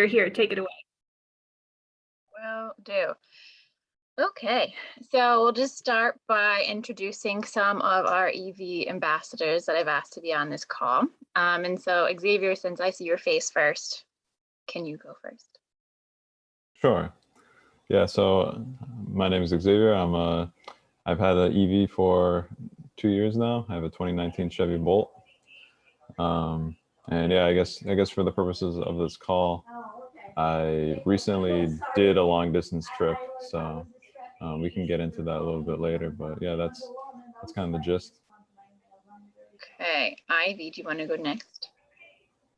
Here, take it away. Will do. Okay, so we'll just start by introducing some of our EV ambassadors that I've asked to be on this call. And so Xavier, since I see your face first, can you go first? Sure. Yeah, so my name is Xavier. I've had an EV for 2 years now. I have a 2019 Chevy Bolt. And yeah, I guess for the purposes of this call, I recently did a long distance trip, so we can get into that a little bit later. But yeah, that's kind of the gist. Okay, Ivy, do you want to go next?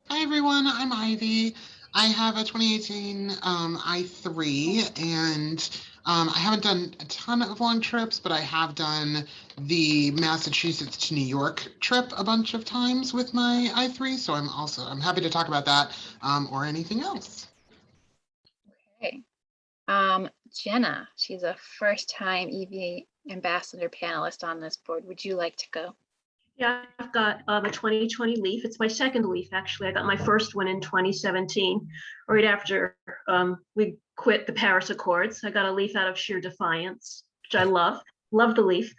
Hi everyone, I'm Ivy. I have a 2018 i3, and I haven't done a ton of long trips, but I have done the Massachusetts to New York trip a bunch of times with my i3, so I'm happy to talk about that or anything else. Okay, Jenna, she's a first-time EV ambassador panelist on this board. Would you like to go? Yeah, I've got a 2020 Leaf. It's my second Leaf, actually. I got my first one in 2017, right after we quit the Paris Accords. I got a Leaf out of sheer defiance, which I love. Love the Leaf.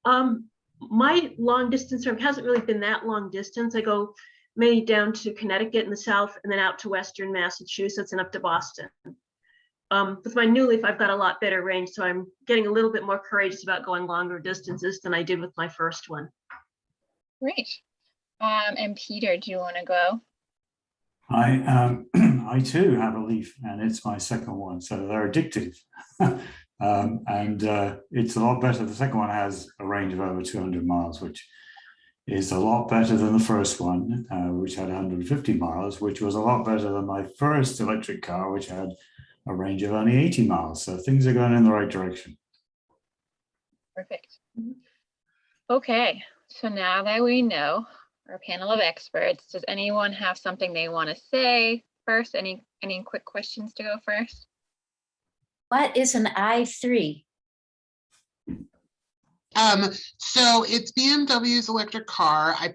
My long distance trip hasn't really been that long distance. I go mainly down to Connecticut in the south and then out to Western Massachusetts and up to Boston. With my new Leaf, I've got a lot better range, so I'm getting a little bit more courageous about going longer distances than I did with my first one. Great. And Peter, do you want to go? I too have a Leaf, and it's my second one, so they're addictive. And it's a lot better. The second one has a range of over 200 miles, which is a lot better than the first one, which had 150 miles, which was a lot better than my first electric car, which had a range of only 80 miles. So things are going in the right direction. Perfect. Okay, so now that we know our panel of experts, does anyone have something they want to say first? Any quick questions to go first? What is an i3? So it's BMW's electric car. I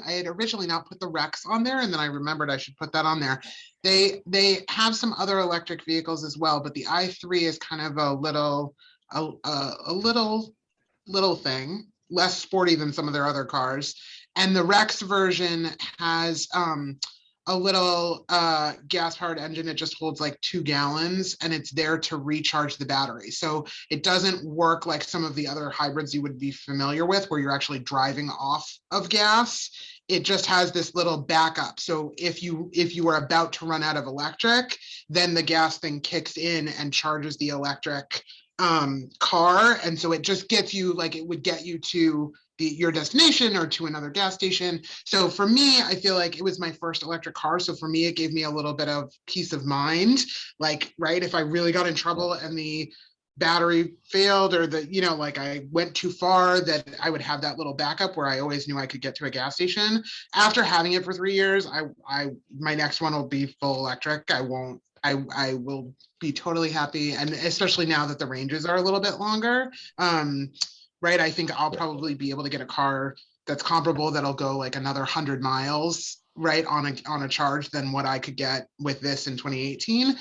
had originally not put the Rex on there, and then I remembered I should put that on there. They have some other electric vehicles as well, but the i3 is kind of a little thing, less sporty than some of their other cars. And the Rex version has a little gas-powered engine that just holds like 2 gallons, and it's there to recharge the battery. So it doesn't work like some of the other hybrids you would be familiar with, where you're actually driving off of gas. It just has this little backup. So if you are about to run out of electric, then the gas thing kicks in and charges the electric car. And so it just gets you, like it would get you to your destination or to another gas station. So for me, I feel like it was my first electric car. So for me, it gave me a little bit of peace of mind. Like, right, if I really got in trouble and the battery failed, or like I went too far, that I would have that little backup where I always knew I could get to a gas station. After having it for 3 years, my next one will be full electric. I will be totally happy. And especially now that the ranges are a little bit longer, right? I think I'll probably be able to get a car that's comparable, that'll go like another 100 miles, right, on a charge than what I could get with this in 2018.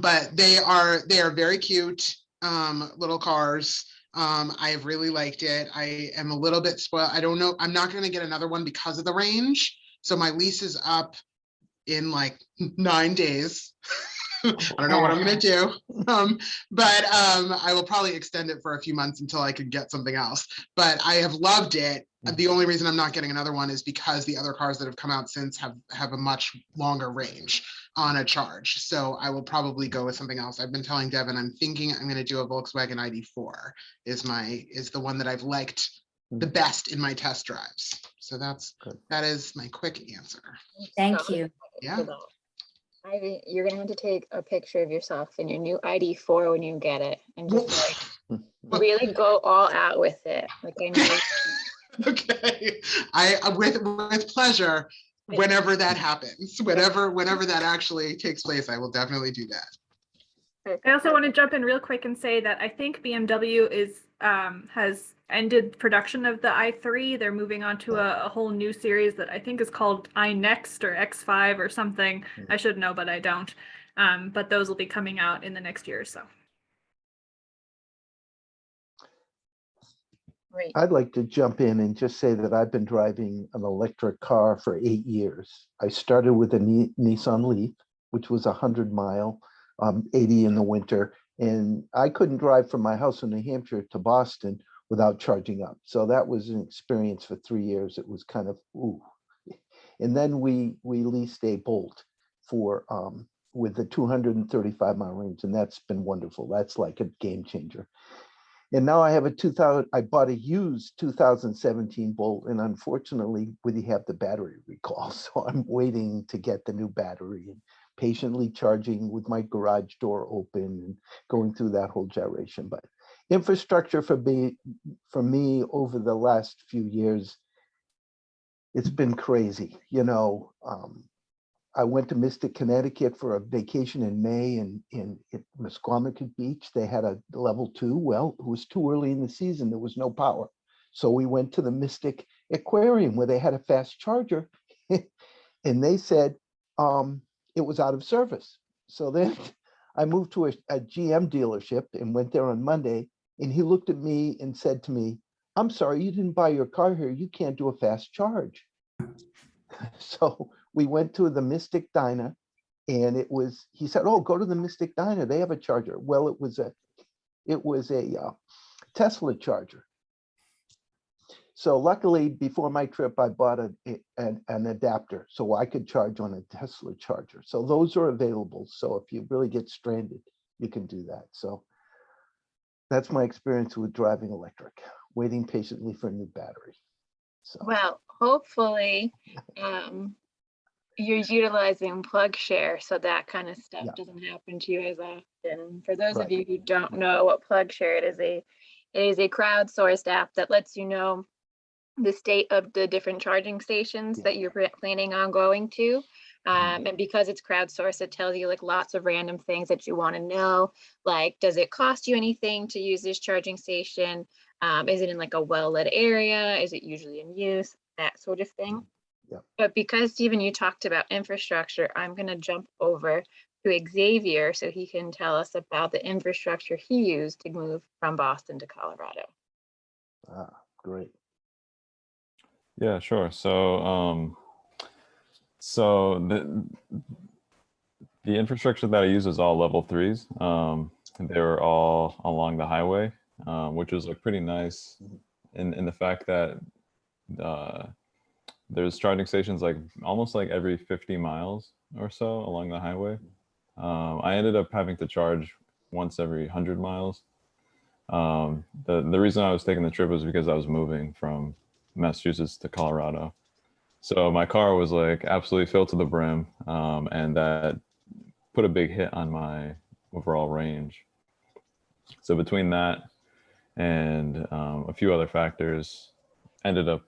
But they are very cute little cars. I have really liked it. I am a little bit spoiled. I don't know. I'm not going to get another one because of the range. So my lease is up in like 9 days. I don't know what I'm going to do, but I will probably extend it for a few months until I could get something else. But I have loved it. The only reason I'm not getting another one is because the other cars that have come out since have a much longer range on a charge. So I will probably go with something else. I've been telling Devin, I'm thinking I'm going to do a Volkswagen ID4 is the one that I've liked the best in my test drives. So that is my quick answer. Thank you. Yeah. Ivy, you're gonna have to take a picture of yourself in your new ID4 when you get it, and just like really go all out with it. Like I know. Okay, I with pleasure. Whenever that happens, whenever that actually takes place, I will definitely do that. I also want to jump in real quick and say that I think BMW has ended production of the i3. They're moving on to a whole new series that I think is called iNext or X5 or something. I should know, but I don't. But those will be coming out in the next year or so. Great. I'd like to jump in and just say that I've been driving an electric car for 8 years. I started with a Nissan Leaf, which was 100-mile, 80 in the winter. And I couldn't drive from my house in New Hampshire to Boston without charging up. So that was an experience for 3 years. It was kind of, ooh. And then we leased a Bolt for with the 235-mile range, and that's been wonderful. That's like a game changer. And now I have I bought a used 2017 Bolt, and unfortunately, we have the battery recall. So I'm waiting to get the new battery and patiently charging with my garage door open and going through that whole gyration. But infrastructure for me over the last few years, it's been crazy. I went to Mystic, Connecticut for a vacation in May in Musqueamicut Beach. They had a level 2. Well, it was too early in the season. There was no power. So we went to the Mystic Aquarium where they had a fast charger and they said it was out of service. So then I moved to a GM dealership and went there on Monday, and he looked at me and said to me, "I'm sorry, you didn't buy your car here. You can't do a fast charge." So we went to the Mystic Diner, and he said, "Oh, go to the Mystic Diner. They have a charger." Well, it was a Tesla charger. So luckily, before my trip, I bought an adapter so I could charge on a Tesla charger. So those are available. So if you really get stranded, you can do that. So that's my experience with driving electric, waiting patiently for a new battery. So. Well, hopefully you're utilizing PlugShare so that kind of stuff doesn't happen to you as often. For those of you who don't know what PlugShare it is a crowdsourced app that lets you know the state of the different charging stations that you're planning on going to. And because it's crowdsourced, it tells you like lots of random things that you want to know, like, does it cost you anything to use this charging station? Is it in like a well-lit area? Is it usually in use? That sort of thing. Yeah. But because Stephen, you talked about infrastructure, I'm going to jump over to Xavier so he can tell us about the infrastructure he used to move from Boston to Colorado. Great. Yeah, sure. So the infrastructure that I use is all level 3s. They were all along the highway, which was like pretty nice in the fact that there's charging stations like almost like every 50 miles or so along the highway. I ended up having to charge once every 100 miles. The reason I was taking the trip was because I was moving from Massachusetts to Colorado. So my car was like absolutely filled to the brim, and that put a big hit on my overall range. So between that and a few other factors, ended up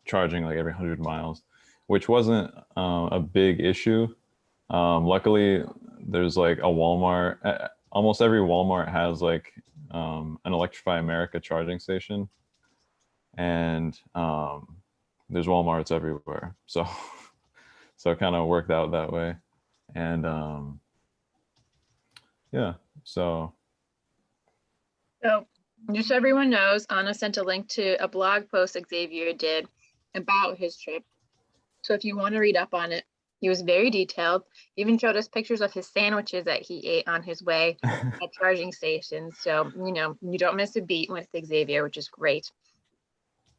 charging like every 100 miles, which wasn't a big issue. Luckily, there's like a Walmart. Almost every Walmart has like an Electrify America charging station, and there's Walmarts everywhere. So it kind of worked out that way. And yeah, so just so everyone knows, Anna sent a link to a blog post Xavier did about his trip. So if you want to read up on it, he was very detailed. He even showed us pictures of his sandwiches that he ate on his way at charging stations. So, you don't miss a beat with Xavier, which is great.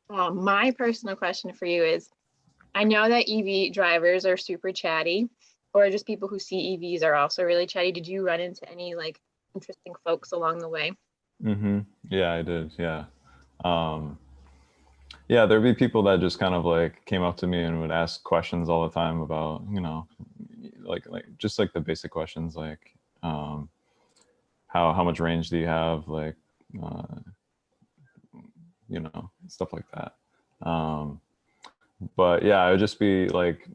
My personal question for you is, I know that EV drivers are super chatty, or just people who see EVs are also really chatty. Did you run into any like interesting folks along the way? Yeah, I did. Yeah. Yeah, there'd be people that just kind of like came up to me and would ask questions all the time about, like just like the basic questions, like how much range do you have, like stuff like that. But yeah, I would just be like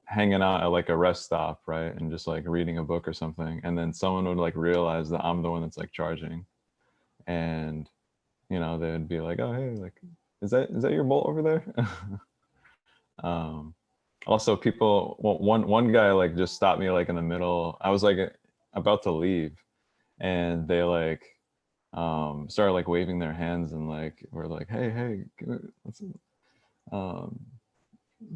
hanging out at like a rest stop, right, and just like reading a book or something, and then someone would like realize that I'm the one that's like charging, and you know, they would be like, oh, hey, like, is that your Bolt over there? Also, people, one guy like just stopped me like in the middle. I was like about to leave, and they like started like waving their hands and like were like, hey,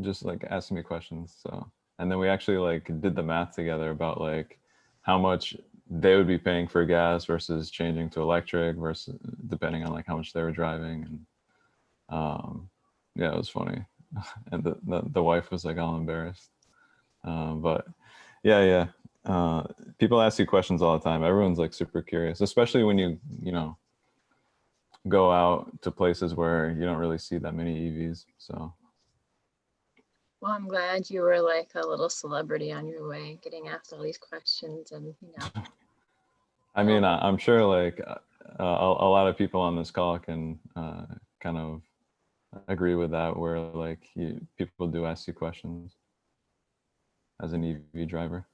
just like asking me questions. So, and then we actually like did the math together about like how much they would be paying for gas versus changing to electric versus depending on like how much they were driving. And yeah, it was funny. And the wife was like all embarrassed. But yeah. People ask you questions all the time. Everyone's like super curious, especially when you know, go out to places where you don't really see that many EVs. So Well, I'm glad you were like a little celebrity on your way, getting asked all these questions, and I mean, I'm sure like a lot of people on this call can kind of agree with that, where like people do ask you questions as an EV driver.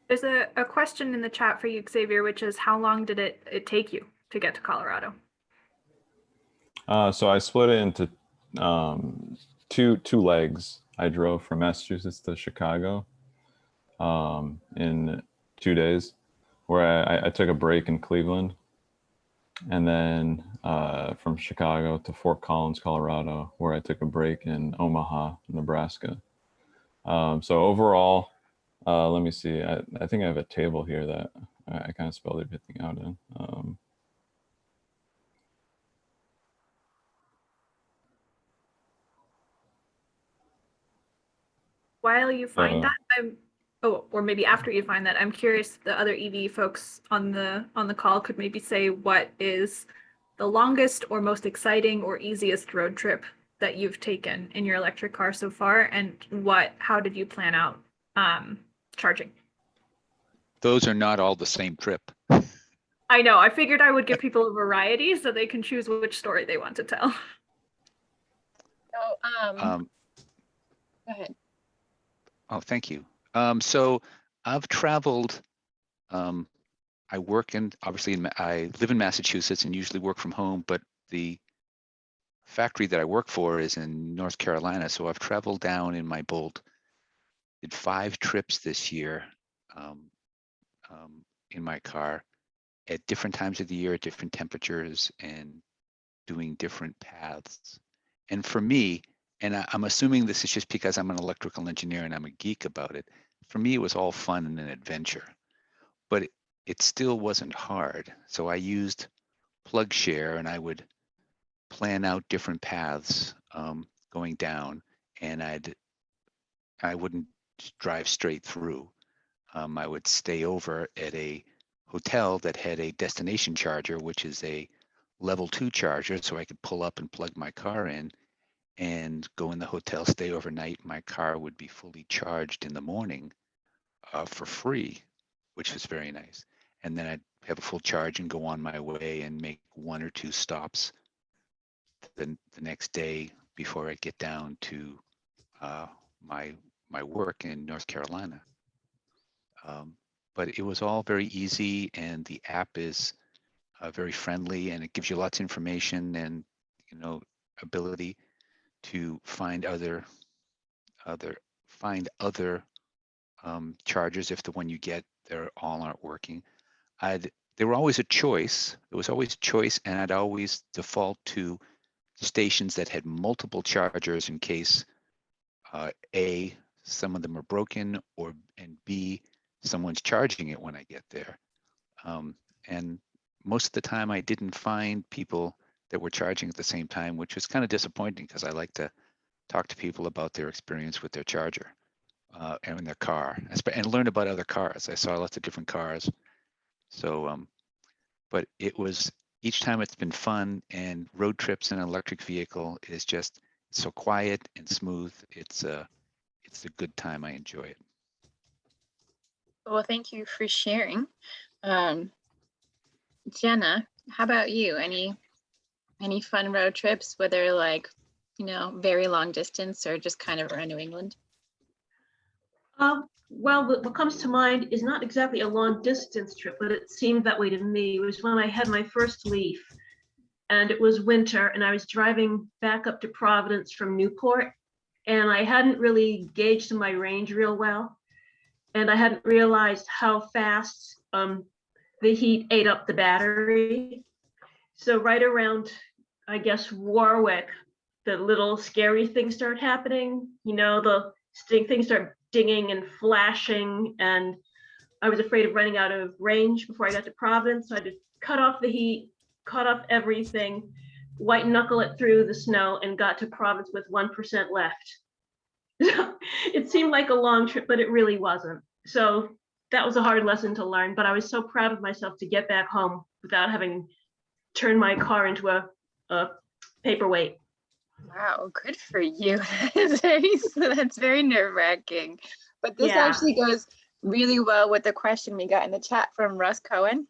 There's a question in the chat for you, Xavier, which is how long did it take you to get to Colorado? So I split it into two legs. I drove from Massachusetts to Chicago in 2 days, where I took a break in Cleveland, and then from Chicago to Fort Collins, Colorado, where I took a break in Omaha, Nebraska. So overall, let me see. I think I have a table here that I kind of spelled everything out in. While you find that, or maybe after you find that, I'm curious, the other EV folks on the call could maybe say what is the longest or most exciting or easiest road trip that you've taken in your electric car so far, and how did you plan out charging? Those are not all the same trip. I know. I figured I would give people a variety so they can choose which story they want to tell. So, go ahead. Oh, thank you. So I've traveled. I live in Massachusetts and usually work from home, but the factory that I work for is in North Carolina. So I've traveled down in my Bolt. Did 5 trips this year in my car at different times of the year, at different temperatures, and doing different paths. And for me, and I'm assuming this is just because I'm an electrical engineer and I'm a geek about it, for me, it was all fun and an adventure, but it still wasn't hard. So I used PlugShare, and I would plan out different paths going down, and I wouldn't drive straight through. I would stay over at a hotel that had a destination charger, which is a level 2 charger, so I could pull up and plug my car in and go in the hotel, stay overnight. My car would be fully charged in the morning for free, which was very nice. And then I'd have a full charge and go on my way and make 1 or 2 stops the next day before I get down to my work in North Carolina. But it was all very easy, and the app is very friendly, and it gives you lots of information and ability to find other chargers if the one you get they're all aren't working. They were always a choice. It was always a choice, and I'd always default to stations that had multiple chargers in case A, some of them are broken, and B, someone's charging it when I get there. And most of the time I didn't find people that were charging at the same time, which was kind of disappointing because I like to talk to people about their experience with their charger and in their car, and learn about other cars. I saw lots of different cars. So, but each time it's been fun, and road trips in an electric vehicle is just so quiet and smooth. It's a good time. I enjoy it. Well, thank you for sharing. Jenna, how about you? Any fun road trips, whether like, very long distance or just kind of around New England? Well, what comes to mind is not exactly a long distance trip, but it seemed that way to me. It was when I had my first Leaf. and it was winter, and I was driving back up to Providence from Newport, and I hadn't really gauged my range real well, and I hadn't realized how fast the heat ate up the battery. So right around, I guess, Warwick, the little scary things start happening. You know, the things start dinging and flashing, and I was afraid of running out of range before I got to Providence. So I just cut off the heat, cut off everything, white knuckle it through the snow, and got to Providence with 1% left. It seemed like a long trip, but it really wasn't. So that was a hard lesson to learn, but I was so proud of myself to get back home without having turned my car into a paperweight. Wow, good for you. That's very nerve-wracking. But this Yeah. actually goes really well with the question we got in the chat from Russ Cohen.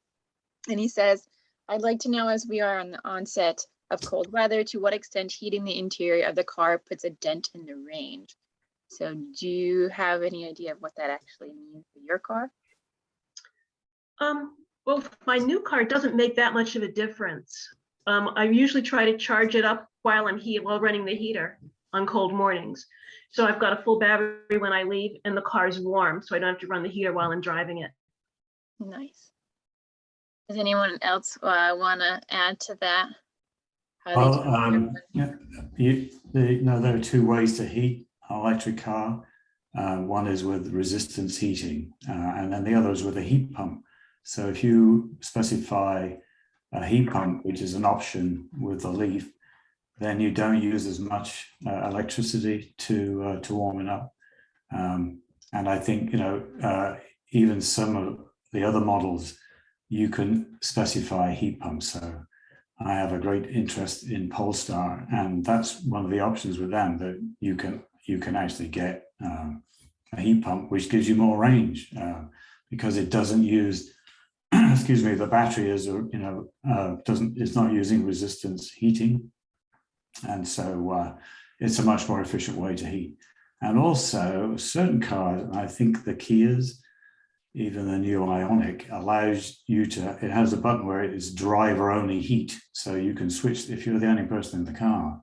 And he says, I'd like to know, as we are on the onset of cold weather, to what extent heating the interior of the car puts a dent in the range. So do you have any idea of what that actually means for your car? Well, my new car doesn't make that much of a difference. I usually try to charge it up while running the heater on cold mornings. So I've got a full battery when I leave, and the car's warm, so I don't have to run the heater while I'm driving it. Nice. Does anyone else want to add to that? Well, there are two ways to heat an electric car. One is with resistance heating, and then the other is with a heat pump. So if you specify a heat pump, which is an option with the Leaf, then you don't use as much electricity to warm it up. And I think, even some of the other models, you can specify heat pumps. So I have a great interest in Polestar, and that's one of the options with them, that you can actually get a heat pump, which gives you more range because it doesn't use, excuse me, the battery is, it's not using resistance heating. And so it's a much more efficient way to heat. And also certain cars, and I think the Kias, even the new Ioniq, allows you to, it has a button where it is driver only heat. So you can switch, if you're the only person in the car,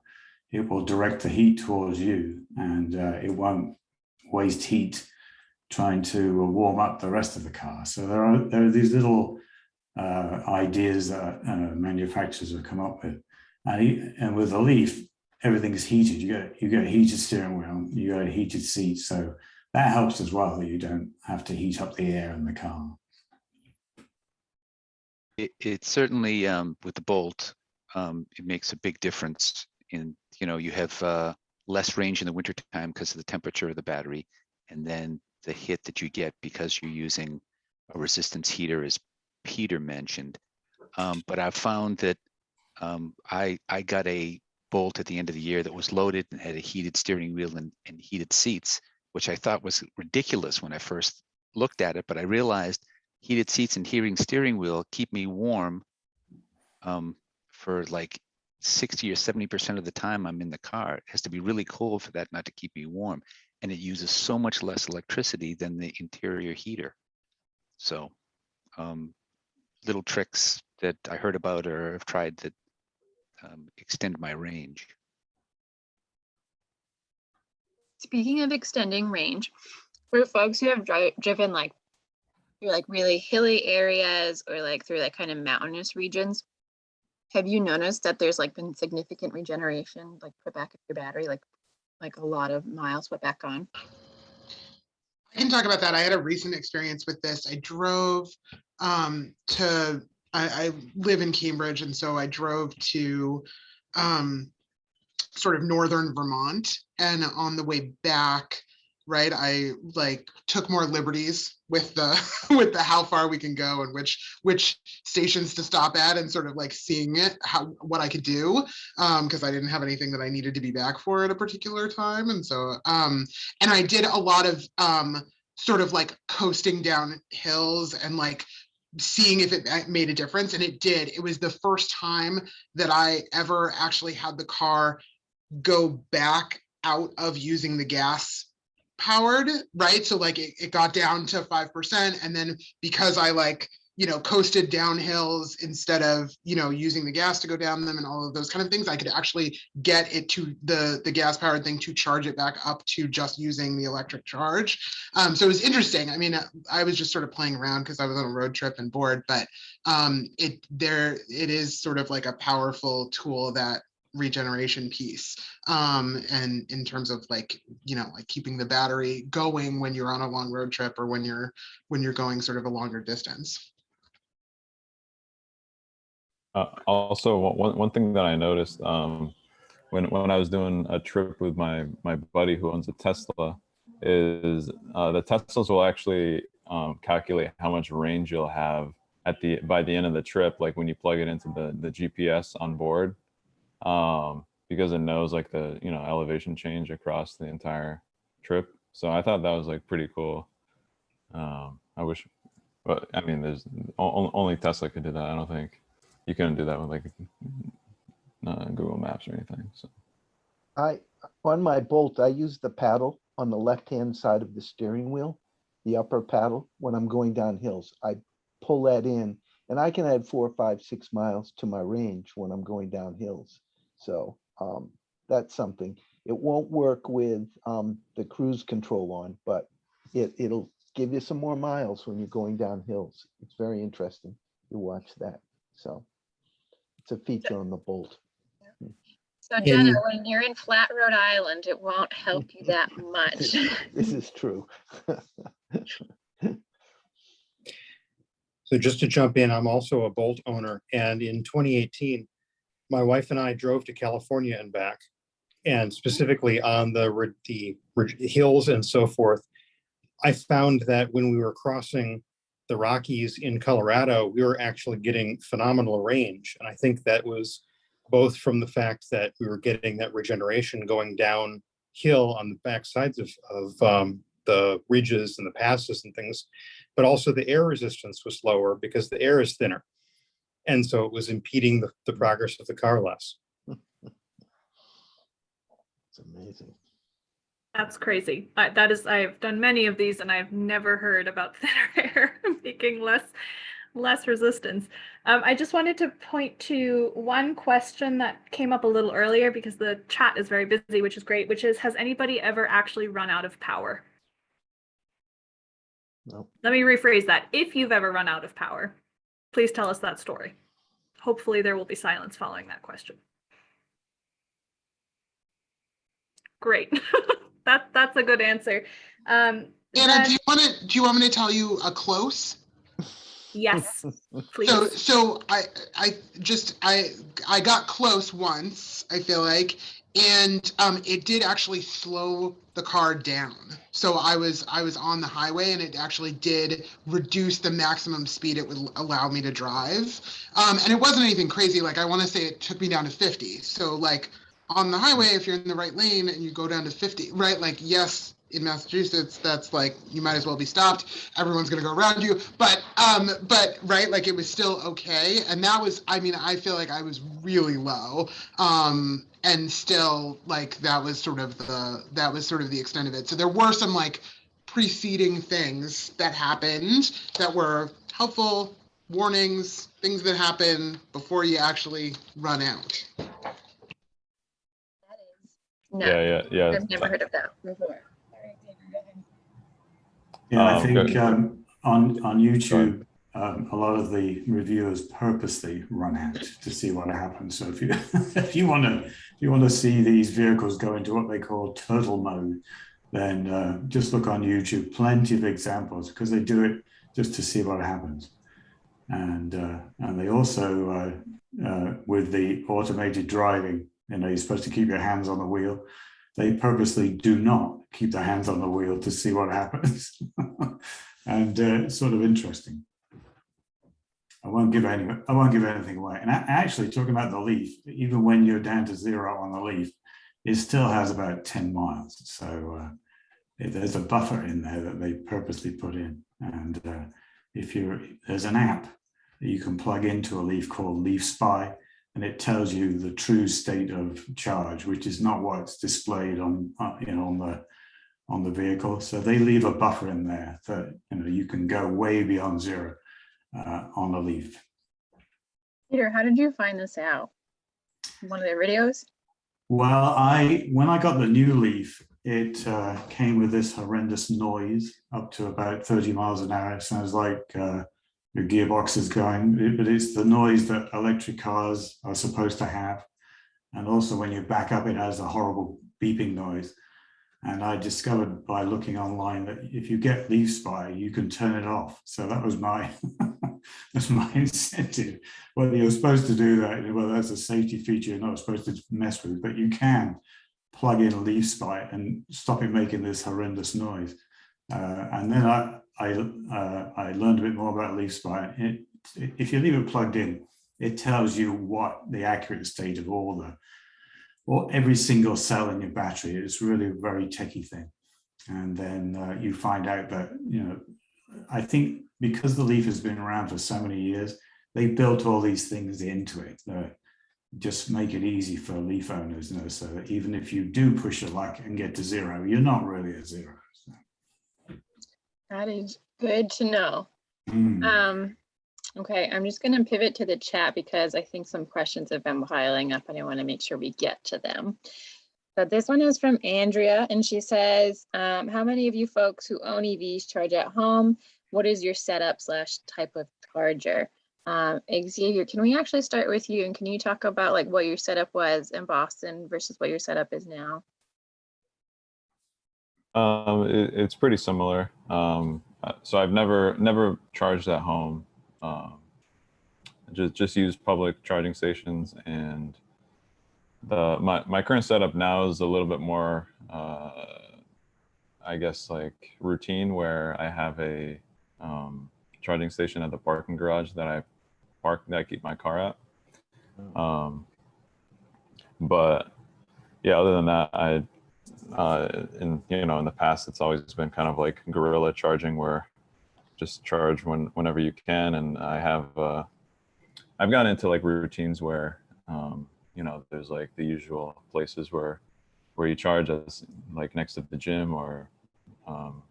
it will direct the heat towards you, and it won't waste heat trying to warm up the rest of the car. So there are these little ideas that manufacturers have come up with. And with the Leaf, everything is heated. You get a heated steering wheel, you get a heated seat. So that helps as well, that you don't have to heat up the air in the car. It certainly, with the Bolt, it makes a big difference in, you have less range in the wintertime because of the temperature of the battery, and then the hit that you get because you're using a resistance heater, as Peter mentioned. But I've found that I got a Bolt at the end of the year that was loaded and had a heated steering wheel and heated seats, which I thought was ridiculous when I first looked at it, but I realized heated seats and heating steering wheel keep me warm for like 60 or 70% of the time I'm in the car. It has to be really cold for that not to keep me warm. And it uses so much less electricity than the interior heater. So little tricks that I heard about or have tried that extend my range. Speaking of extending range, for folks who have driven through really hilly areas or through kind of mountainous regions, have you noticed that there's been significant regeneration, put back in your battery, like a lot of miles put back on? I can talk about that. I had a recent experience with this. I drove I live in Cambridge, and so I drove to sort of northern Vermont, and on the way back, right, I took more liberties with the with the how far we can go and which stations to stop at, and sort of seeing what I could do, because I didn't have anything that I needed to be back for at a particular time. And so and I did a lot of sort of coasting down hills and seeing if it made a difference, and it did. It was the first time that I ever actually had the car go back out of using the gas powered, right? So it got down to 5%, and then because I coasted down hills instead of, using the gas to go down them and all of those kind of things. I could actually get it to the gas powered thing to charge it back up to just using the electric charge. So it was interesting. I mean, I was just sort of playing around because I was on a road trip and bored, but it is sort of like a powerful tool, that regeneration piece, and in terms of like keeping the battery going when you're on a long road trip, or when you're going sort of a longer distance. Also, one thing that I noticed when I was doing a trip with my buddy who owns a Tesla, is the Teslas will actually calculate how much range you'll have by the end of the trip, like when you plug it into the GPS on board, because it knows like the elevation change across the entire trip. So I thought that was like pretty cool. I wish, but I mean, there's only Tesla could do that. I don't think you couldn't do that with like Google Maps or anything. So on my Bolt, I use the paddle on the left-hand side of the steering wheel, the upper paddle. When I'm going down hills, I pull that in, and I can add 4, 5, 6 miles to my range when I'm going down hills. So that's something. It won't work with the cruise control on, but it'll give you some more miles when you're going down hills. It's very interesting. You watch that. So it's a feature on the Bolt. So Jenna, when you're in flat Rhode Island, it won't help you that much. This is true. So just to jump in, I'm also a Bolt owner, and in 2018, my wife and I drove to California and back, and specifically on the hills and so forth. I found that when we were crossing the Rockies in Colorado, we were actually getting phenomenal range, and I think that was both from the fact that we were getting that regeneration going downhill on the back sides of the ridges and the passes and things, but also the air resistance was lower because the air is thinner. And so it was impeding the progress of the car less. It's amazing. That's crazy. I've done many of these, and I've never heard about thinner air making less resistance. I just wanted to point to one question that came up a little earlier, because the chat is very busy, which is great, which is, has anybody ever actually run out of power? No. Let me rephrase that. If you've ever run out of power, please tell us that story. Hopefully there will be silence following that question. Great. That's a good answer. Anna, do you want me to tell you a close? Yes, please. So I got close once, I feel like, and it did actually slow the car down. So I was on the highway, and it actually did reduce the maximum speed it would allow me to drive. And it wasn't anything crazy. Like, I want to say it took me down to 50. So like on the highway, if you're in the right lane and you go down to 50, right? Like, yes, in Massachusetts, that's like, you might as well be stopped. Everyone's going to go around you. But right, like, it was still okay. And that was, I mean, I feel like I was really low. And still, like, that was sort of the extent of it. So there were some like preceding things that happened that were helpful, warnings, things that happen before you actually run out. No, Yeah. I've never heard of that before. Yeah, I think on YouTube, a lot of the reviewers purposely run out to see what happens. So if you want to see these vehicles go into what they call turtle mode, then just look on YouTube. Plenty of examples, because they do it just to see what happens. And they also with the automated driving, you're supposed to keep your hands on the wheel. They purposely do not keep their hands on the wheel to see what happens. And it's sort of interesting. I won't give anything away. And actually, talking about the Leaf, even when you're down to 0 on the Leaf, it still has about 10 miles. So there's a buffer in there that they purposely put in. And there's an app that you can plug into a Leaf called Leaf Spy, and it tells you the true state of charge, which is not what's displayed on the vehicle. So they leave a buffer in there that you can go way beyond 0. on the Leaf. Peter, how did you find this out? One of their videos? Well, when I got the new Leaf, it came with this horrendous noise up to about 30 miles an hour. It sounds like your gearbox is going, but it's the noise that electric cars are supposed to have. And also when you back up, it has a horrible beeping noise. And I discovered by looking online that if you get Leaf Spy, you can turn it off. So that was my that's my incentive. Whether you're supposed to do that, well, that's a safety feature you're not supposed to mess with, but you can plug in a Leaf Spy and stop it making this horrendous noise. And then I learned a bit more about Leaf Spy. If you leave it plugged in, it tells you what the accurate state of every single cell in your battery. It's really a very techie thing. And then you find out that, I think because the Leaf has been around for so many years, they built all these things into it. Just make it easy for Leaf owners, so that even if you do push your luck and get to zero, you're not really at zero. So. That is good to know. Okay, I'm just going to pivot to the chat because I think some questions have been piling up and I want to make sure we get to them. So this one is from Andrea and she says, how many of you folks who own EVs charge at home? What is your setup / type of charger? Xavier, can we actually start with you and can you talk about like what your setup was in Boston versus what your setup is now? It's pretty similar. So I've never charged at home. Just use public charging stations, and my current setup now is a little bit more, I guess, like routine, where I have a charging station at the parking garage that I keep my car at. But yeah, other than that, in the past, it's always been kind of like guerrilla charging, where just charge whenever you can. And I've gotten into like routines where there's like the usual places where you charge, as like next to the gym or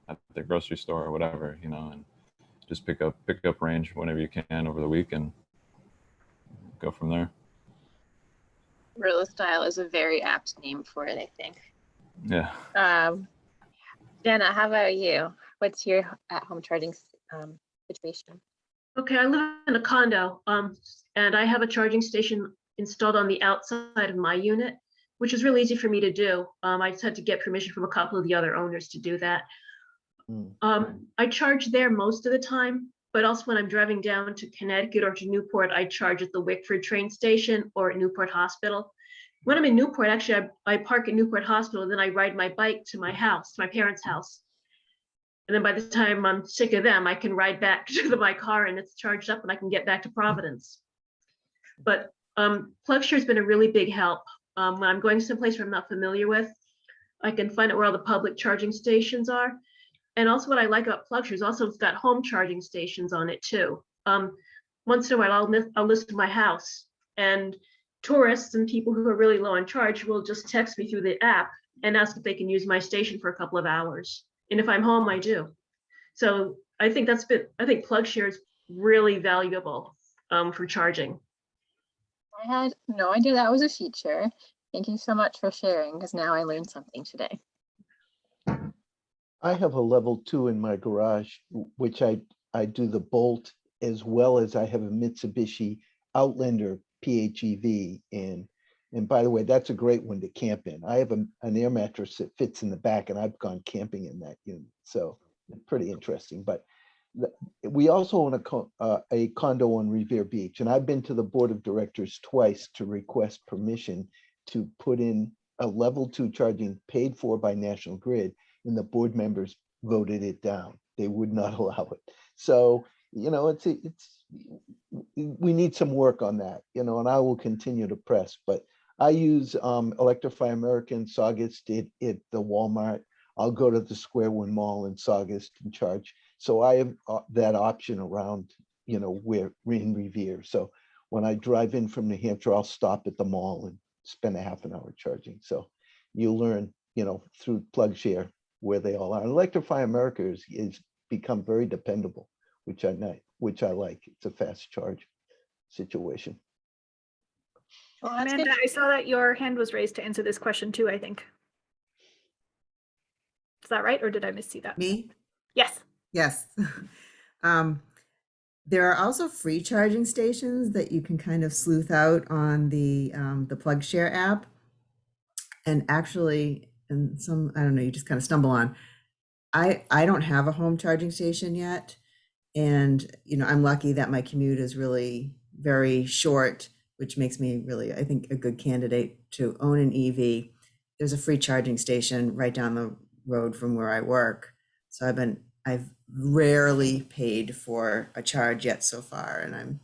at the grocery store or whatever, and just pick up range whenever you can over the week and go from there. Guerrilla style is a very apt name for it, I think. Yeah. Jenna, how about you? What's your at-home charging situation? Okay, I live in a condo, and I have a charging station installed on the outside of my unit, which is really easy for me to do. I just had to get permission from a couple of the other owners to do that. I charge there most of the time, but also when I'm driving down to Connecticut or to Newport, I charge at the Wickford train station or at Newport Hospital. When I'm in Newport, actually, I park at Newport Hospital, then I ride my bike to my house, to my parents' house. And then by the time I'm sick of them, I can ride back to my car and it's charged up and I can get back to Providence. But PlugShare has been a really big help. When I'm going someplace where I'm not familiar with, I can find out where all the public charging stations are. And also what I like about PlugShare is also it's got home charging stations on it too. Once in a while, I'll listen to my house, and tourists and people who are really low on charge will just text me through the app and ask if they can use my station for a couple of hours. And if I'm home, I do. So I think PlugShare is really valuable for charging. I had no idea that was a feature. Thank you so much for sharing, because now I learned something today. I have a level 2 in my garage, which I do the Bolt, as well as I have a Mitsubishi Outlander PHEV. And by the way, that's a great one to camp in. I have an air mattress that fits in the back, and I've gone camping in that unit. So pretty interesting. But we also own a condo on Revere Beach, and I've been to the board of directors twice to request permission to put in a level 2 charging paid for by National Grid, and the board members voted it down. They would not allow it. So, we need some work on that, and I will continue to press. But I use Electrify America and Sawgust at the Walmart. I'll go to the Square One Mall in Sawgust and charge. So I have that option around, we're in Revere. So when I drive in from New Hampshire, I'll stop at the mall and spend a half an hour charging. So you learn, through PlugShare where they all are. And Electrify America is become very dependable. which I like. It's a fast charge situation. Well, that's good. Amanda, I saw that your hand was raised to answer this question too, I think. Is that right, or did I missee that? Me? Yes. Yes. There are also free charging stations that you can kind of sleuth out on the PlugShare app. And actually, and some, I don't know, you just kind of stumble on. I don't have a home charging station yet. And, you know, I'm lucky that my commute is really very short, which makes me really, I think, a good candidate to own an EV. There's a free charging station right down the road from where I work. So I've rarely paid for a charge yet so far, and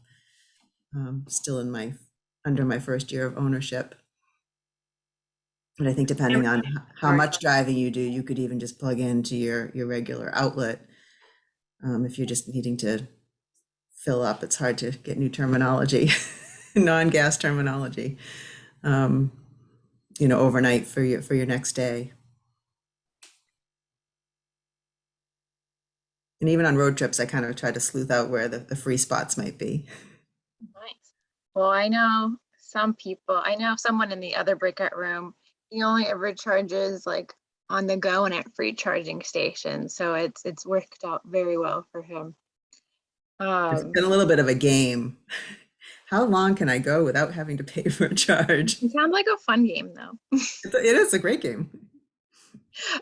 I'm still under my first year of ownership. But I think depending on how much driving you do, you could even just plug into your regular outlet. If you're just needing to fill up, it's hard to get new terminology, non-gas terminology, you know, overnight for your next day. And even on road trips, I kind of try to sleuth out where the free spots might be. Nice. Well, I know someone in the other breakout room, he only ever charges like on the go and at free charging stations. So it's worked out very well for him. It's been a little bit of a game. How long can I go without having to pay for a charge? It sounds like a fun game though. It is a great game.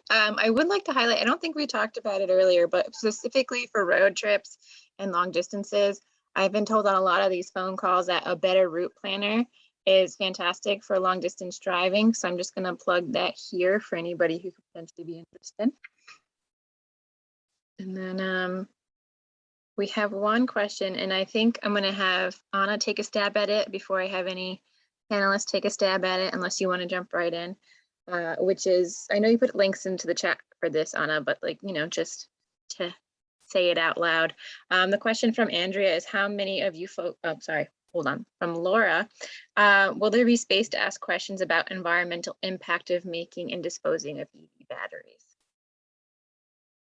I would like to highlight, I don't think we talked about it earlier, but specifically for road trips and long distances, I've been told on a lot of these phone calls that a better route planner is fantastic for long distance driving. So I'm just going to plug that here for anybody who could potentially be interested. And then we have one question, and I think I'm going to have Anna take a stab at it before I have any panelists take a stab at it, unless you want to jump right in. Which is, I know you put links into the chat for this, Anna, but like, you know, just to say it out loud. The question from Andrea is how many of you folks, oh, sorry, hold on, from Laura, will there be space to ask questions about environmental impact of making and disposing of EV batteries?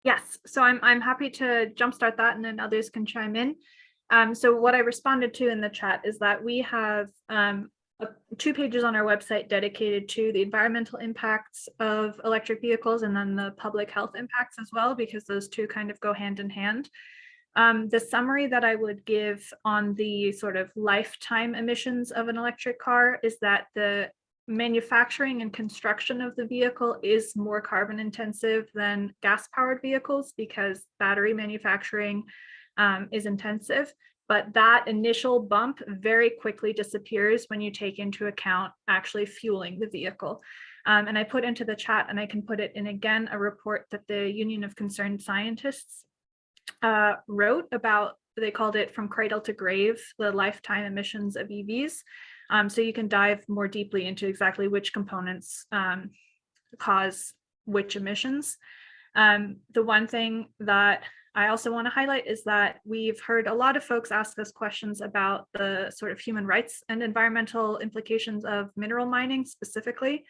Yes, so I'm happy to jumpstart that and then others can chime in. So what I responded to in the chat is that we have 2 pages on our website dedicated to the environmental impacts of electric vehicles and then the public health impacts as well, because those 2 kind of go hand in hand. The summary that I would give on the sort of lifetime emissions of an electric car is that the manufacturing and construction of the vehicle is more carbon intensive than gas powered vehicles because battery manufacturing is intensive. But that initial bump very quickly disappears when you take into account actually fueling the vehicle. And I put into the chat, and I can put it in again, a report that the Union of Concerned Scientists wrote about, they called it From Cradle to Grave, the lifetime emissions of EVs. So you can dive more deeply into exactly which components cause which emissions. The one thing that I also want to highlight is that we've heard a lot of folks ask us questions about the sort of human rights and environmental implications of mineral mining specifically.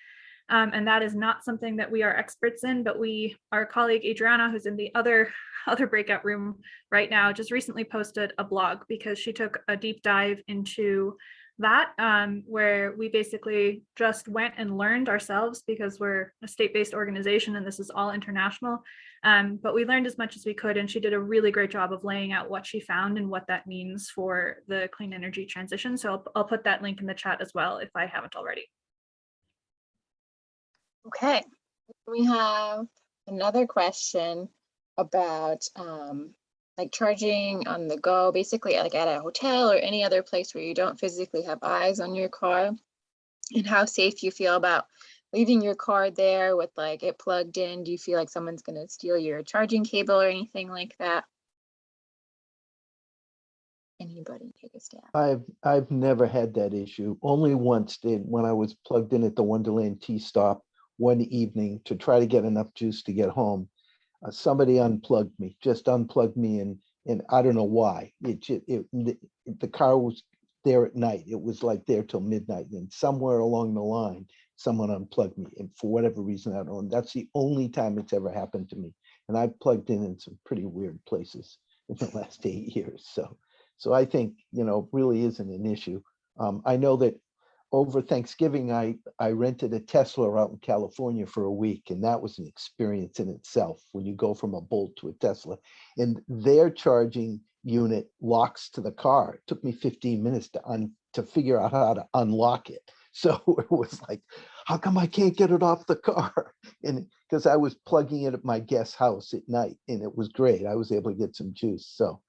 And that is not something that we are experts in, but our colleague Adriana, who's in the other breakout room right now, just recently posted a blog because she took a deep dive into that, where we basically just went and learned ourselves because we're a state-based organization and this is all international. But we learned as much as we could, and she did a really great job of laying out what she found and what that means for the clean energy transition. So I'll put that link in the chat as well if I haven't already. Okay, we have another question about like charging on the go, basically like at a hotel or any other place where you don't physically have eyes on your car, and how safe you feel about leaving your car there with like it plugged in. Do you feel like someone's going to steal your charging cable or anything like that? Anybody take a stab? I've never had that issue. Only once did, when I was plugged in at the Wonderland Tea Stop one evening to try to get enough juice to get home. Somebody unplugged me, and I don't know why. The car was there at night. It was like there till midnight, and somewhere along the line, someone unplugged me, and for whatever reason, I don't know. That's the only time it's ever happened to me. And I've plugged in some pretty weird places, in the last 8 years. So I think, really isn't an issue. I know that over Thanksgiving, I rented a Tesla out in California for a week, and that was an experience in itself when you go from a Bolt to a Tesla. And their charging unit locks to the car. It took me 15 minutes to figure out how to unlock it. So it was like, how come I can't get it off the car? And because I was plugging it at my guest house at night, and it was great. I was able to get some juice. So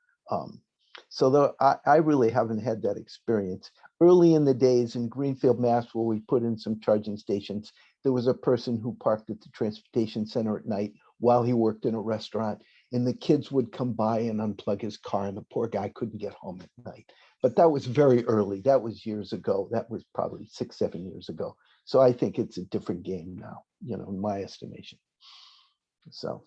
I really haven't had that experience. Early in the days in Greenfield, Mass, where we put in some charging stations, there was a person who parked at the transportation center at night while he worked in a restaurant, and the kids would come by and unplug his car, and the poor guy couldn't get home at night. But that was very early. That was years ago. That was probably 6-7 years ago. So I think it's a different game now, in my estimation. So.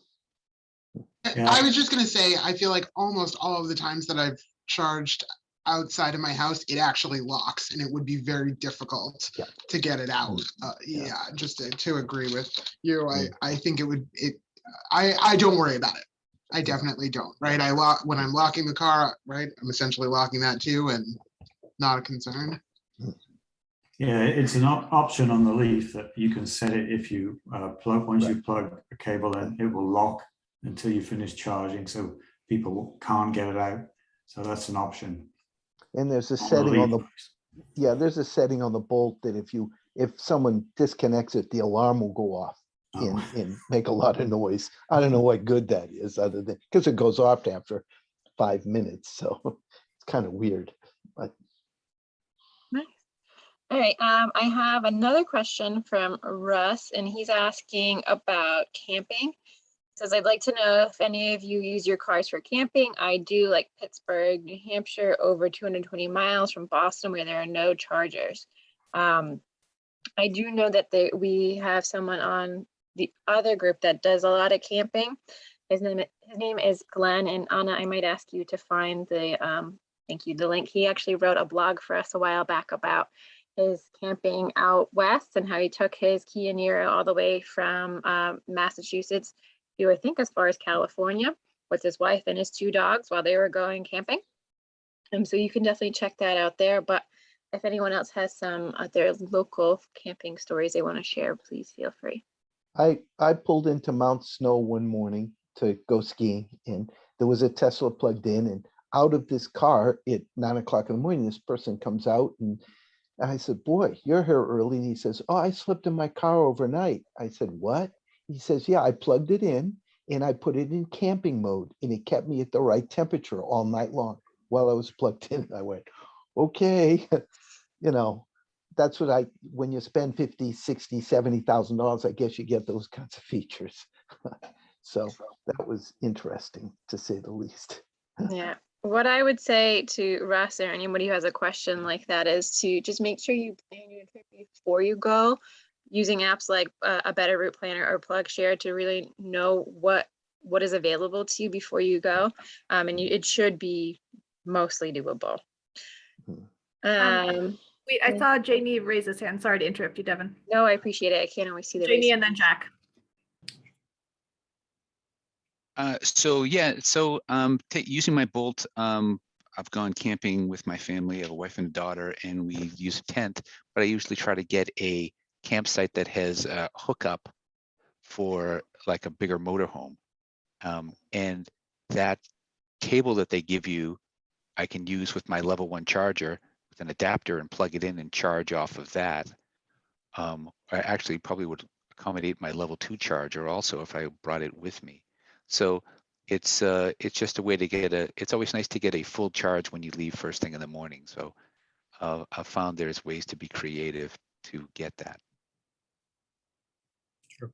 Yeah. I was just going to say, I feel like almost all of the times that I've charged outside of my house, it actually locks, and it would be very difficult to get it out. Just to agree with you, I think I don't worry about it. I definitely don't, right? When I'm locking the car, right, I'm essentially locking that too, and not a concern. Yeah, it's an option on the Leaf that you can set it if you once you plug a cable in, it will lock until you finish charging, so people can't get it out. So that's an option. And there's a setting on there's a setting on the Bolt that if someone disconnects it, the alarm will go off and make a lot of noise. I don't know what good that is, other than because it goes off after 5 minutes. So it's kind of weird. But Nice. All right. I have another question from Russ, and he's asking about camping. Says, I'd like to know if any of you use your cars for camping. I do, like Pittsburgh, New Hampshire, over 220 miles from Boston, where there are no chargers. I do know that we have someone on the other group that does a lot of camping. His name is Glenn, and Anna, I might ask you to find the link. He actually wrote a blog for us a while back about his camping out west and how he took his Kia Niro all the way from Massachusetts to, I think, as far as California with his wife and his 2 dogs while they were going camping. So you can definitely check that out there. But if anyone else has some their local camping stories they want to share, please feel free. I pulled into Mount Snow one morning to go skiing, and there was a Tesla plugged in, and out of this car at 9 o'clock in the morning, this person comes out, and I said, boy, you're here early. And he says, oh, I slept in my car overnight. I said, what? He says, yeah, I plugged it in and I put it in camping mode, and it kept me at the right temperature all night long while I was plugged in. I went, okay, that's what when you spend $50,000, $60,000, $70,000, I guess you get those kinds of features. So that was interesting, to say the least. Yeah. What I would say to Russ or anybody who has a question like that is to just make sure you plan your trip before you go, using apps like a Better Route Planner or PlugShare to really know what is available to you before you go. It should be mostly doable. Wait, I saw Jamie raise his hand. Sorry to interrupt you, Devin. No, I appreciate it. I can't always see the Jamie and then Jack. Using my Bolt, I've gone camping with my family. I have a wife and a daughter, and we use a tent, but I usually try to get a campsite that has a hookup for like a bigger motorhome. And that cable that they give you, I can use with my level 1 charger with an adapter and plug it in and charge off of that. I actually probably would accommodate my level 2 charger also if I brought it with me. So it's just a way to it's always nice to get a full charge when you leave first thing in the morning. So I've found there's ways to be creative to get that. Sure.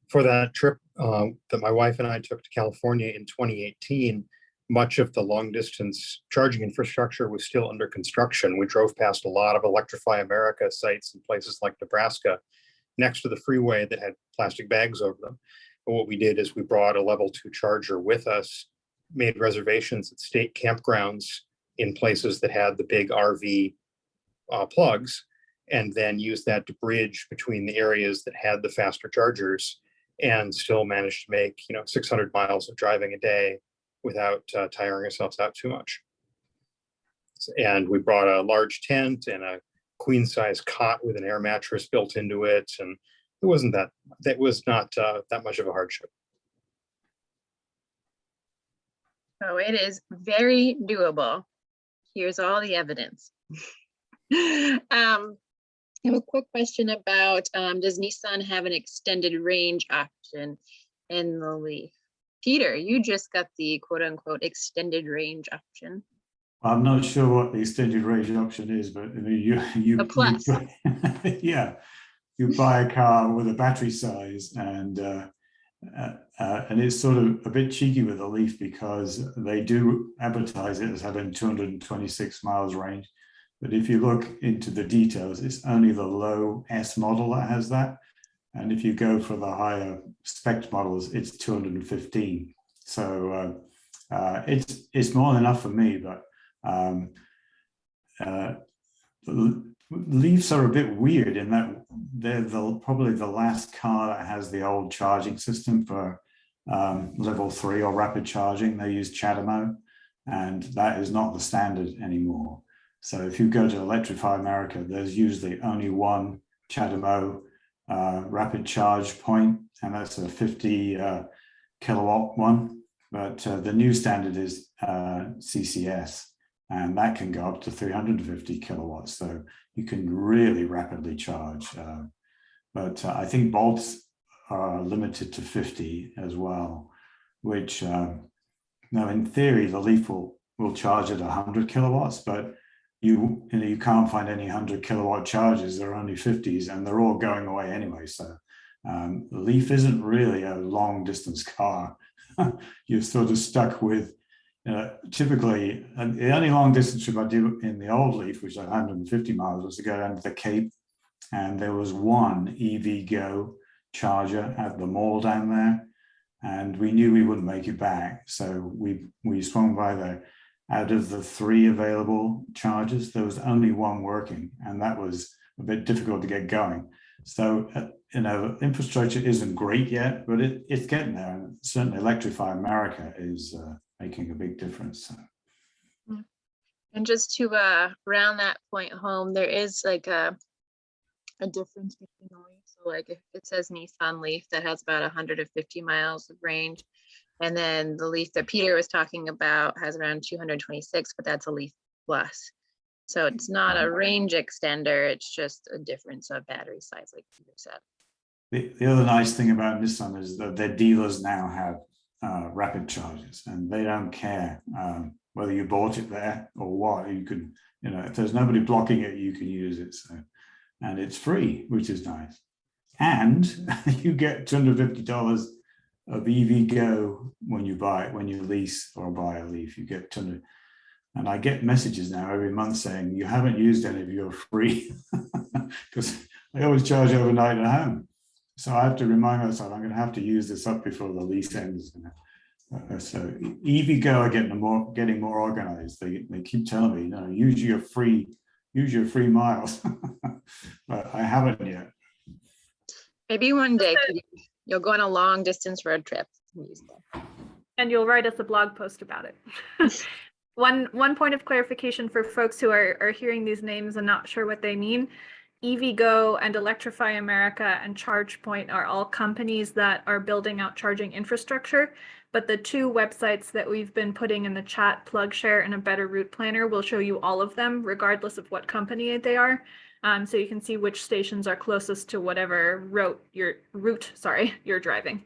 For that trip that my wife and I took to California in 2018, much of the long distance charging infrastructure was still under construction. We drove past a lot of Electrify America sites in places like Nebraska next to the freeway that had plastic bags over them. And what we did is we brought a level 2 charger with us, made reservations at state campgrounds in places that had the big RV plugs, and then used that to bridge between the areas that had the faster chargers, and still managed to make 600 miles of driving a day without tiring ourselves out too much. And we brought a large tent and a queen size cot with an air mattress built into it. And it wasn't that was not that much of a hardship. So it is very doable. Here's all the evidence. I have a quick question about, does Nissan have an extended range option in the Leaf? Peter, you just got the quote unquote extended range option. I'm not sure what the extended range option is, but I mean, you A plus. yeah, you buy a car with a battery size, and it's sort of a bit cheeky with the Leaf because they do advertise it as having 226 miles range. But if you look into the details, it's only the low S model that has that. And if you go for the higher spec models, it's 215. So it's more than enough for me, but Leafs are a bit weird in that they're probably the last car that has the old charging system for level 3 or rapid charging. They use CHAdeMO, and that is not the standard anymore. So if you go to Electrify America, there's usually only one CHAdeMO rapid charge point, and that's a 50 kilowatt one. But the new standard is CCS, and that can go up to 350 kilowatts. So you can really rapidly charge. But I think Bolts are limited to 50 as well, which now in theory, the Leaf will charge at 100 kilowatts, but you can't find any 100 kilowatt chargers. There are only 50s, and they're all going away anyway. So the Leaf isn't really a long distance car. You're sort of stuck with, typically, the only long distance trip I did in the old Leaf, which was 150 miles, was to go down to the Cape, and there was one EVgo charger at the mall down there, and we knew we wouldn't make it back, so we swung by there. Out of the 3 available chargers, there was only one working, and that was a bit difficult to get going. So, infrastructure isn't great yet, but it's getting there. And certainly Electrify America is making a big difference. And just to round that point home, there is like a difference between the Leaf. So like if it says Nissan Leaf that has about 150 miles of range, and then the Leaf that Peter was talking about has around 226, but that's a Leaf Plus. So it's not a range extender, it's just a difference of battery size, like Peter said. The other nice thing about Nissan is that their dealers now have rapid chargers, and they don't care whether you bought it there or what. You can, if there's nobody blocking it, you can use it. So, and it's free, which is nice. And you get $250 of EVgo when you lease or buy a Leaf. You get 200. And I get messages now every month saying you haven't used any of your free, because I always charge overnight at home. So I have to remind myself I'm going to have to use this up before the lease ends. So EVgo are getting more organized. They keep telling me, use your free miles, but I haven't yet. Maybe one day you'll go on a long distance road trip and use them. And you'll write us a blog post about it. One point of clarification for folks who are hearing these names and not sure what they mean. EVgo and Electrify America and ChargePoint are all companies that are building out charging infrastructure, but the 2 websites that we've been putting in the chat, PlugShare and A Better Route Planner, will show you all of them, regardless of what company they are. So you can see which stations are closest to whatever route you're driving.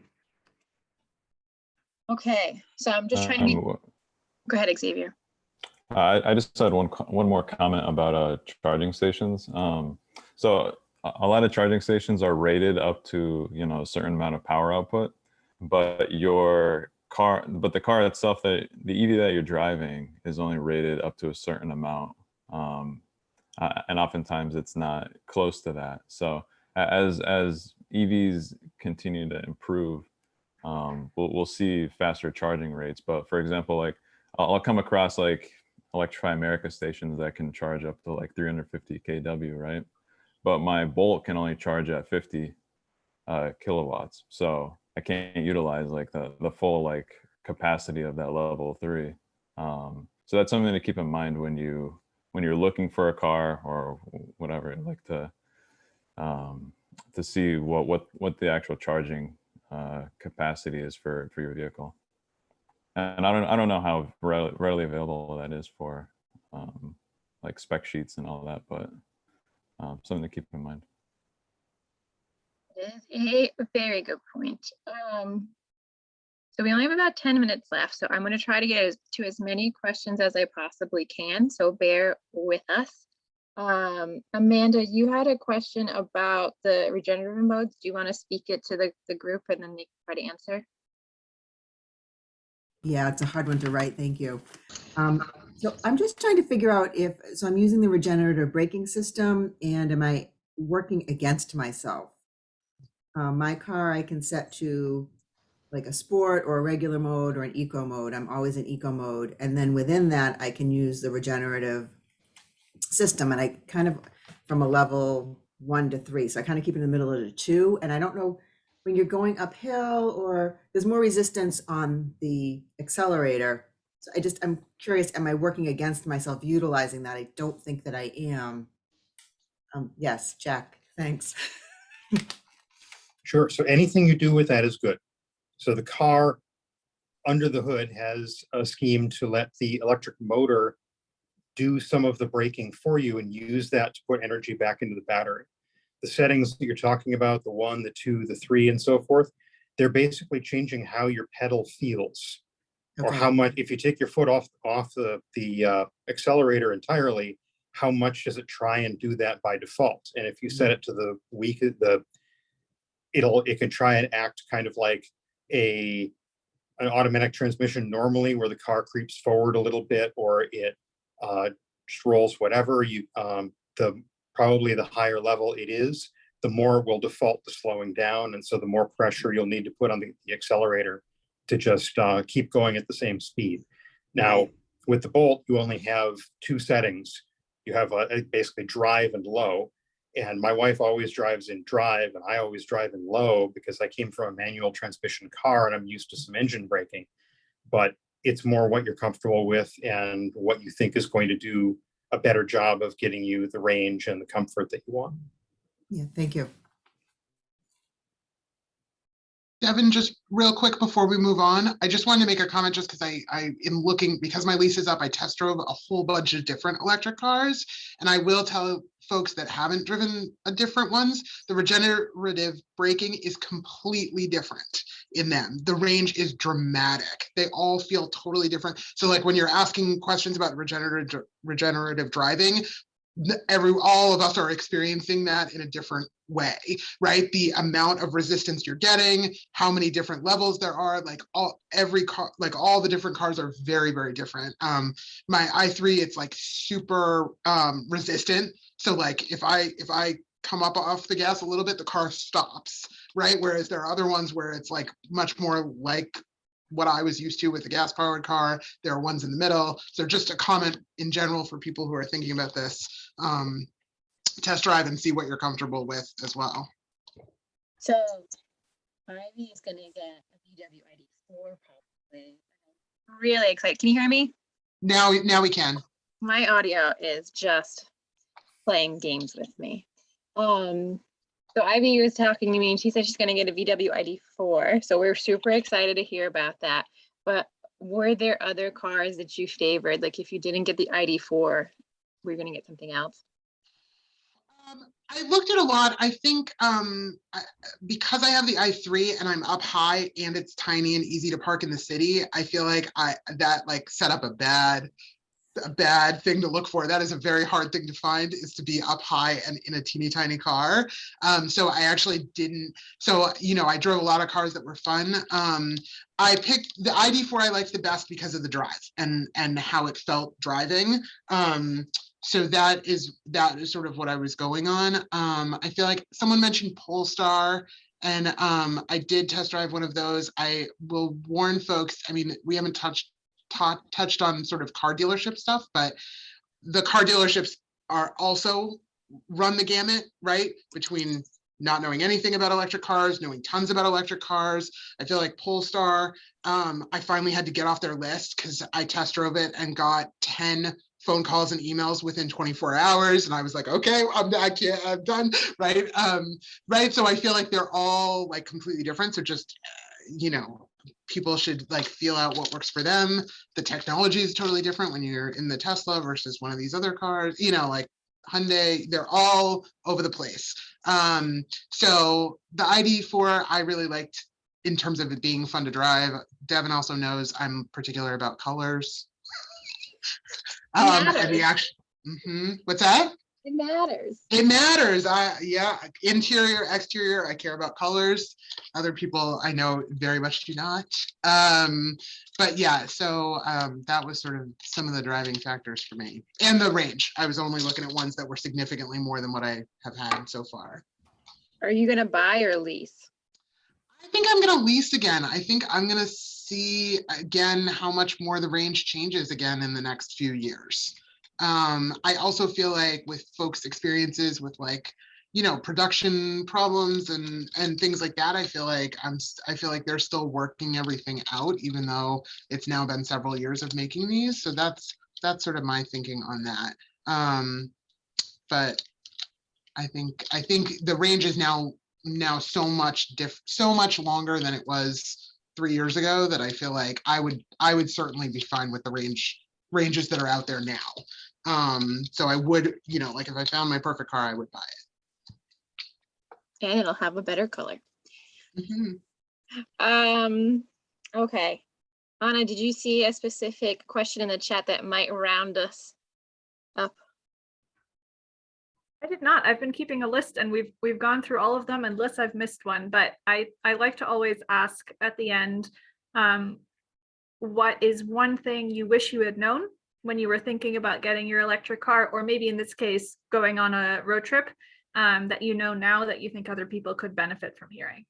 Okay, so I'm just trying to go ahead, Xavier. I just had one more comment about charging stations. So a lot of charging stations are rated up to a certain amount of power output, but the car itself, the EV that you're driving, is only rated up to a certain amount, and oftentimes it's not close to that. So as EVs continue to improve, we'll see faster charging rates. But for example, like I'll come across like Electrify America stations that can charge up to like 350 kW, right? But my Bolt can only charge at 50 kilowatts. So I can't utilize like the full like capacity of that level 3. So that's something to keep in mind when you're looking for a car or whatever, like to see what the actual charging capacity is for your vehicle. And I don't know how readily available that is for like spec sheets and all that, but something to keep in mind. It is a very good point. So we only have about 10 minutes left, so I'm going to try to get to as many questions as I possibly can, so bear with us. Amanda, you had a question about the regenerative modes. Do you want to speak it to the group and then they can try to answer? Yeah, it's a hard one to write. Thank you. So I'm just trying to figure out so I'm using the regenerative braking system, and am I working against myself? My car I can set to like a sport or a regular mode or an eco mode. I'm always in eco mode. And then within that, I can use the regenerative system. And I kind of from a level 1 to 3. So I kind of keep it in the middle of the 2. And I don't know when you're going uphill or there's more resistance on the accelerator. So I'm curious, am I working against myself utilizing that? I don't think that I am. Yes, Jack, thanks. Sure. So anything you do with that is good. So the car under the hood has a scheme to let the electric motor do some of the braking for you and use that to put energy back into the battery. The settings that you're talking about, the 1, the 2, the 3, and so forth, they're basically changing how your pedal feels. Okay. Or how much, if you take your foot off the accelerator entirely, how much does it try and do that by default? And if you set it to the weak, it can try and act kind of like an automatic transmission normally, where the car creeps forward a little bit, or it just rolls whatever. Probably the higher level it is, the more it will default to slowing down, and so the more pressure you'll need to put on the accelerator to just keep going at the same speed. Now, with the Bolt, you only have 2 settings. You have basically drive and low. And my wife always drives in drive, and I always drive in low because I came from a manual transmission car and I'm used to some engine braking. But it's more what you're comfortable with and what you think is going to do a better job of getting you the range and the comfort that you want. Yeah, thank you. Devin, just real quick before we move on, I just wanted to make a comment just because I am looking, because my lease is up, I test drove a whole bunch of different electric cars. And I will tell folks that haven't driven different ones, the regenerative braking is completely different in them. The range is dramatic. They all feel totally different. So like when you're asking questions about regenerative driving, all of us are experiencing that in a different way, right? The amount of resistance you're getting, how many different levels there are, like every car, like all the different cars are very, very different. My i3, it's like super resistant. So like if I come up off the gas a little bit, the car stops, right? Whereas there are other ones where it's like much more like what I was used to with the gas powered car. There are ones in the middle. So just a comment in general for people who are thinking about this, test drive and see what you're comfortable with as well. So Ivy is going to get a VW ID4 probably. I'm really excited. Can you hear me? Now we can. My audio is just playing games with me. So Ivy was talking to me and she said she's going to get a VW ID4. So we're super excited to hear about that. But were there other cars that you favored? Like if you didn't get the ID4, were you going to get something else? I looked at a lot. I think because I have the i3 and I'm up high and it's tiny and easy to park in the city, I feel like that like set up a bad thing to look for. That is a very hard thing to find, is to be up high and in a teeny tiny car. So I actually didn't. So, you know, I drove a lot of cars that were fun. I picked the ID4 I liked the best because of the drive and how it felt driving. So that is sort of what I was going on. I feel like someone mentioned Polestar, and I did test drive one of those. I will warn folks, I mean, we haven't touched on sort of car dealership stuff, but the car dealerships are also run the gamut, right? Between not knowing anything about electric cars, knowing tons about electric cars. I feel like Polestar, I finally had to get off their list because I test drove it and got 10 phone calls and emails within 24 hours. And I was like, okay, I'm done, right? Right, so I feel like they're all like completely different. So just, people should like feel out what works for them. The technology is totally different when you're in the Tesla versus one of these other cars, like Hyundai, they're all over the place. So the ID4 I really liked in terms of it being fun to drive. Devin also knows I'm particular about colors. And the actual, what's that? It matters. It matters. Yeah, interior, exterior, I care about colors. Other people I know very much do not. But yeah, so that was sort of some of the driving factors for me. And the range. I was only looking at ones that were significantly more than what I have had so far. Are you gonna buy or lease? I think I'm gonna lease again. I think I'm gonna see again how much more the range changes again in the next few years. I also feel like with folks' experiences with like, production problems and things like that, I feel like they're still working everything out, even though it's now been several years of making these. So that's sort of my thinking on that. But I think the range is now so much longer than it was 3 years ago that I feel like I would certainly be fine with the ranges that are out there now. So I would, like if I found my perfect car, I would buy it. And it'll have a better color. Okay. Anna, did you see a specific question in the chat that might round us up? I did not. I've been keeping a list and we've gone through all of them, unless I've missed one, but I like to always ask at the end, what is one thing you wish you had known when you were thinking about getting your electric car, or maybe in this case, going on a road trip, that you know now that you think other people could benefit from hearing?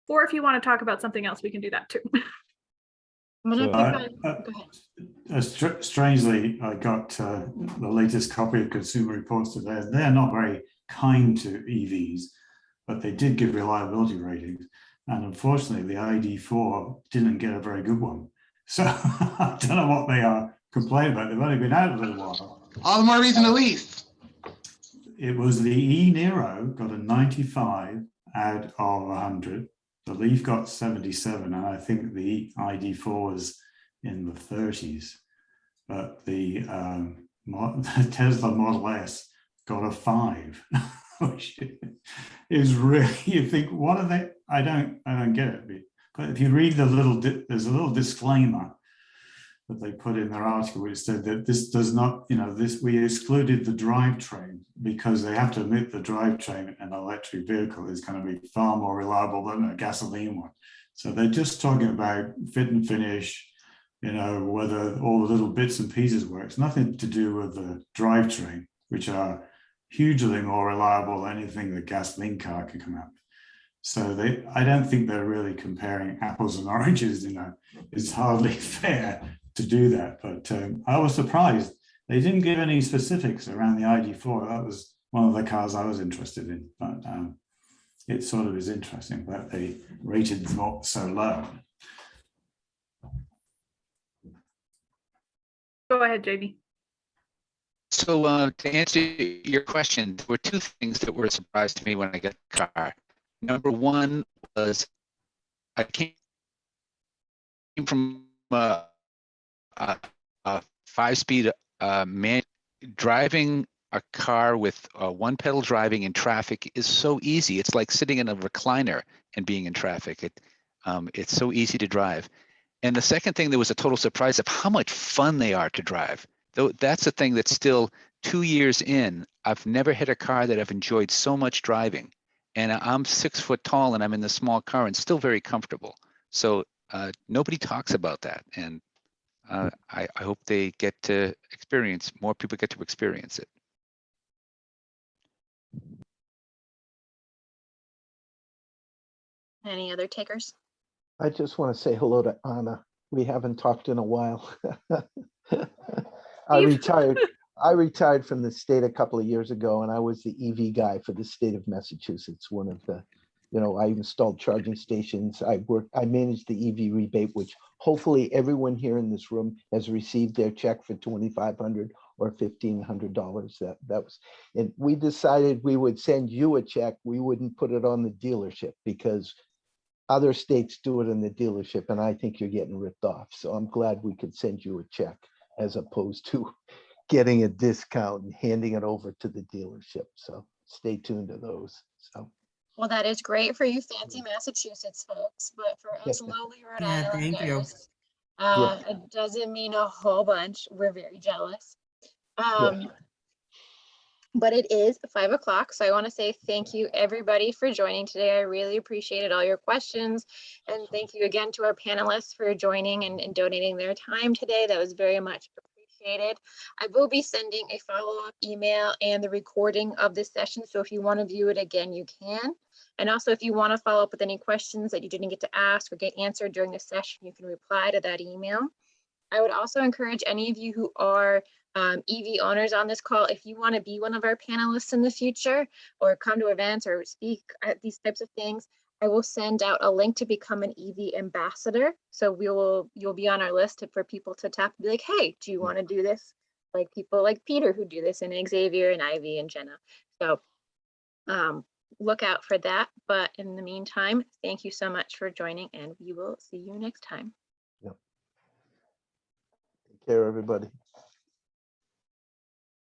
Or if you want to talk about something else, we can do that too. Strangely, I got the latest copy of Consumer Reports today. They're not very kind to EVs, but they did give reliability ratings. And unfortunately, the ID4 didn't get a very good one. So I don't know what they are complaining about. They've only been out a little while. All the more reason to lease. It was the e-Niro got a 95 out of 100. The Leaf got 77, and I think the ID4 was in the 30s. But the Tesla Model S got a 5, which is really, you think, what are they? I don't get it. But if you read there's a little disclaimer that they put in their article, which said that this does not, we excluded the drivetrain because they have to admit the drivetrain in an electric vehicle is going to be far more reliable than a gasoline one. So they're just talking about fit and finish, whether all the little bits and pieces work. It's nothing to do with the drivetrain, which are hugely more reliable than anything the gasoline car can come out with. So I don't think they're really comparing apples and oranges. It's hardly fair to do that. But I was surprised they didn't give any specifics around the ID4. That was one of the cars I was interested in. But it sort of is interesting that they rated them so low. Go ahead, JB. So to answer your question, there were two things that were a surprise to me when I got the car. Number one was I came from a 5-speed driving a car with one pedal driving in traffic is so easy. It's like sitting in a recliner and being in traffic. It's so easy to drive. And the second thing that was a total surprise of how much fun they are to drive. Though that's the thing that's still 2 years in, I've never hit a car that I've enjoyed so much driving. And I'm 6 foot tall and I'm in the small car and still very comfortable. So nobody talks about that. And I hope they get to experience, more people get to experience it. Any other takers? I just want to say hello to Anna. We haven't talked in a while. I retired. I retired from the state a couple of years ago, and I was the EV guy for the state of Massachusetts. One of the, I installed charging stations. I managed the EV rebate, which hopefully everyone here in this room has received their check for $2,500 or $1,500. That was, and we decided we would send you a check. We wouldn't put it on the dealership because other states do it in the dealership, and I think you're getting ripped off. So I'm glad we could send you a check as opposed to getting a discount and handing it over to the dealership. So stay tuned to those. So. Well, that is great for you fancy Massachusetts folks, but for us lowly Rhode Yeah, thank you. Islanders, it doesn't mean a whole bunch. We're very jealous. But it is 5 o'clock, so I want to say thank you everybody for joining today. I really appreciated all your questions, and thank you again to our panelists for joining and donating their time today. That was very much appreciated. I will be sending a follow-up email and the recording of this session, so if you want to view it again, you can. And also, if you want to follow up with any questions that you didn't get to ask or get answered during the session, you can reply to that email. I would also encourage any of you who are EV owners on this call, if you want to be one of our panelists in the future or come to events or speak at these types of things, I will send out a link to become an EV ambassador. So you'll be on our list for people to tap and be like, hey, do you want to do this? Like people like Peter who do this, and Xavier and Ivy and Jenna. So look out for that. But in the meantime, thank you so much for joining, and we will see you next time. Take care, everybody.